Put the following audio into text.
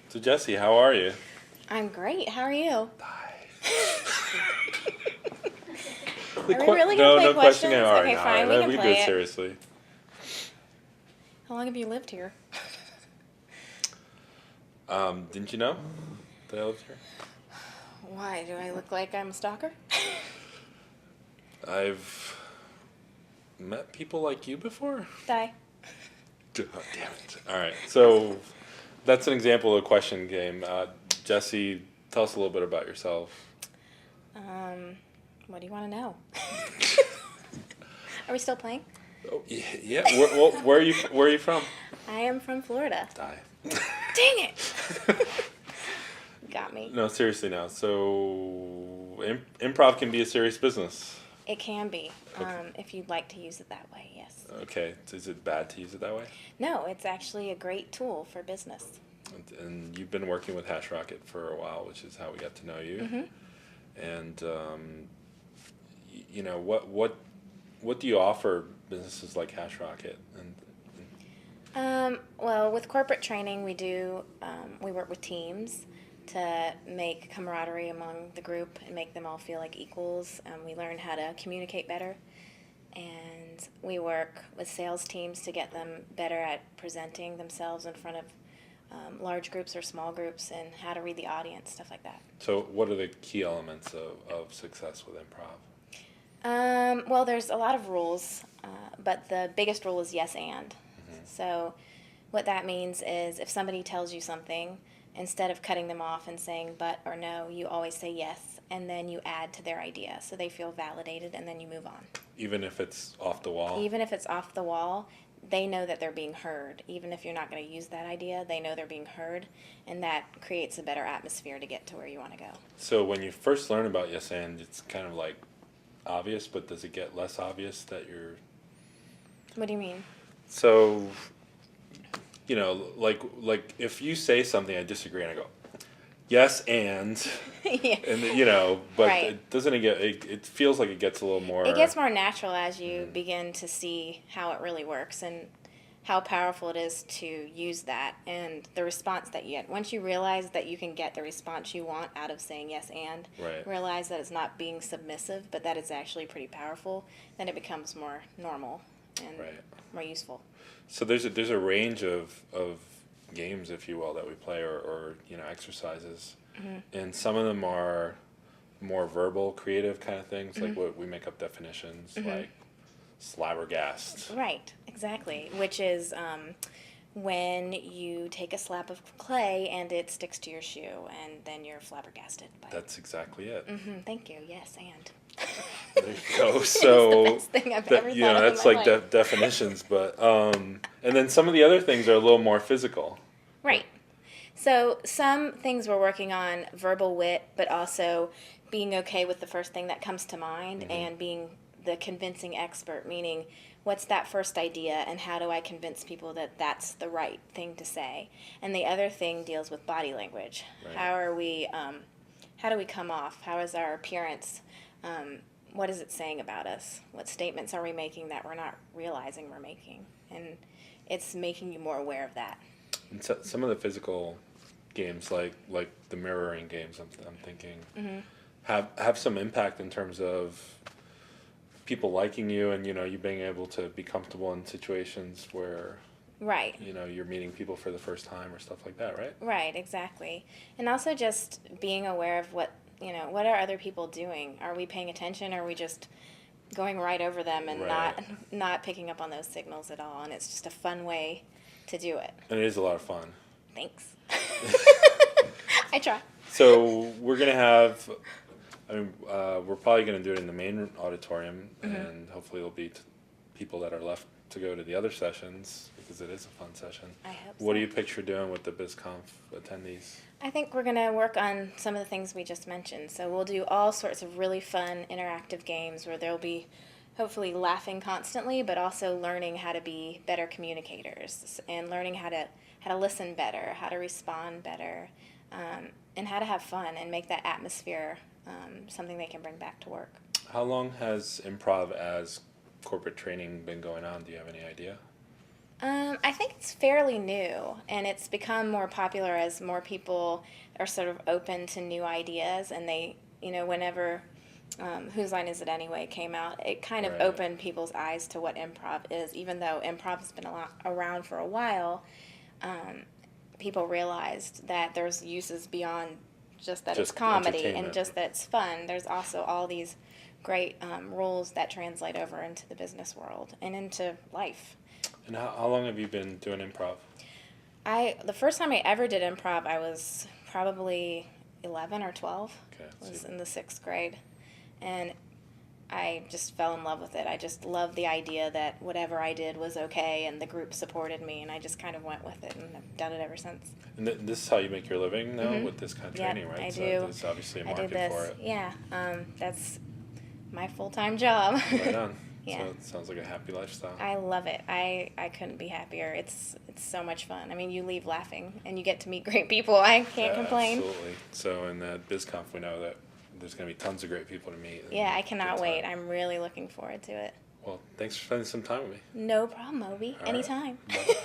So Jessie, how are you? I'm great. How are you? Are we really gonna play no questions? All right, Okay, no, fine, all we right, can we can play do it it. seriously. How long have you lived here? Didn't you know that I lived here? Why? Do I look like I'm a stalker? I've met people like you before. Die. Oh, damn it! All right, so that's an example of a question game. Jessie, tell us a little bit about yourself. What do you want to know? Are we still playing? Oh, yeah. Where are you? Where are you from? I am from Florida. Die. Dang it! Got me. No, seriously now. So, improv can be a serious business. It can be, Okay. if you'd like to use it that way, yes. Okay, is it bad to use it that way? No, it's actually a great tool for business. And you've been working with Hashrocket for a while, which is how we got to know you. Mm-hmm. And what do you offer businesses like Hashrocket? Well, with corporate training, we work with teams to make camaraderie among the group and make them all feel like equals. We learn how to communicate better, and we work with sales teams to get them better at presenting themselves in front of large groups or small groups, and how to read the audience, stuff like that. So what are the key elements of success with improv? Well, there's a lot of rules, but the biggest rule is yes and. Mm-hmm. So what that means is if somebody tells you something, instead of cutting them off and saying but or no, you always say yes, and then you add to their idea so they feel validated, and then you move on. Even if it's off the wall? Even if it's off the wall, they know that they're being heard. Even if you're not going to use that idea, they know they're being heard, and that creates a better atmosphere to get to where you want to go. So when you first learn about yes and, it's kind of like obvious, but does it get less obvious that you're... What do you mean? So, like if you say something I disagree and I go, yes and, Yeah. and but Right. it feels like it gets a little more... It gets more natural as you begin to see how it really works and how powerful it is to use that and the response that you get. Once you realize that you can get the response you want out of saying yes and, Right. realize that it's not being submissive, but that it's actually pretty powerful, then it becomes more normal and Right. more useful. So there's a range of games, if you will, that we play or exercises, and some of them are more verbal, creative kind of things, like what we make up definitions, like slabbergast. Right, exactly. Which is when you take a slab of clay and it sticks to your shoe, and then you're flabbergasted by it. That's exactly it. Thank you. Yes, and. There you go. So It's the best thing I've ever thought of that's in my like life. definitions, but and then some of the other things are a little more physical. Right. So some things we're working on, verbal wit, but also being okay with the first thing that comes to mind and being the convincing expert, meaning what's that first idea and how do I convince people that that's the right thing to say? And the other thing deals with body language. Right. How do we come off? How is our appearance? What is it saying about us? What statements are we making that we're not realizing we're making? And it's making you more aware of that. And so, some of the physical games, like the mirroring games, I'm thinking, have some impact in terms of people liking you and you being able to be comfortable in situations where Right. you're meeting people for the first time or stuff like that, right? Right, exactly. And also just being aware of what are other people doing? Are we paying attention, or are we just going right over them and Right. not picking up on those signals at all? And it's just a fun way to do it. And it is a lot of fun. Thanks. I try. So we're gonna have, we're probably gonna do it in the main auditorium, and hopefully there'll be people that are left to go to the other sessions because it is a fun session. I hope What do so. you picture doing with the BizConf attendees? I think we're going to work on some of the things we just mentioned. So we'll do all sorts of really fun interactive games where there'll be hopefully laughing constantly, but also learning how to be better communicators and learning how to listen better, how to respond better, and how to have fun and make that atmosphere something they can bring back to work. How long has improv as corporate training been going on? Do you have any idea? I think it's fairly new, and it's become more popular as more people are sort of open to new ideas, and they, whenever Whose Line Is It Anyway came out, it kind of Right. opened people's eyes to what improv is. Even though improv has been around for a while, people realized that there's uses beyond just that it's Just comedy and entertainment. just that it's fun. There's also all these great rules that translate over into the business world and into life. And how long have you been doing improv? The first time I ever did improv, I was probably 11 or 12. Okay, I was so in the 6th grade. And I just fell in love with it. I just loved the idea that whatever I did was okay, and the group supported me, and I just kind of went with it, and I've done it ever since. And this is how you make your living now with this kind of Yep, training, right? I So do. there's obviously a I do market this. for it. Yeah, that's my full-time job. Right on. Yeah. So it sounds like a happy lifestyle. I love it. I couldn't be happier. It's so much fun. I mean, you leave laughing, and you get to meet great people. I can't complain. Absolutely. So in BizConf, we know that there's going to be tons of great people to meet. Yeah, I cannot Good wait. time. I'm really looking forward to it. Well, thanks for spending some time with me. No problem, Obi. All right. Anytime. Bye.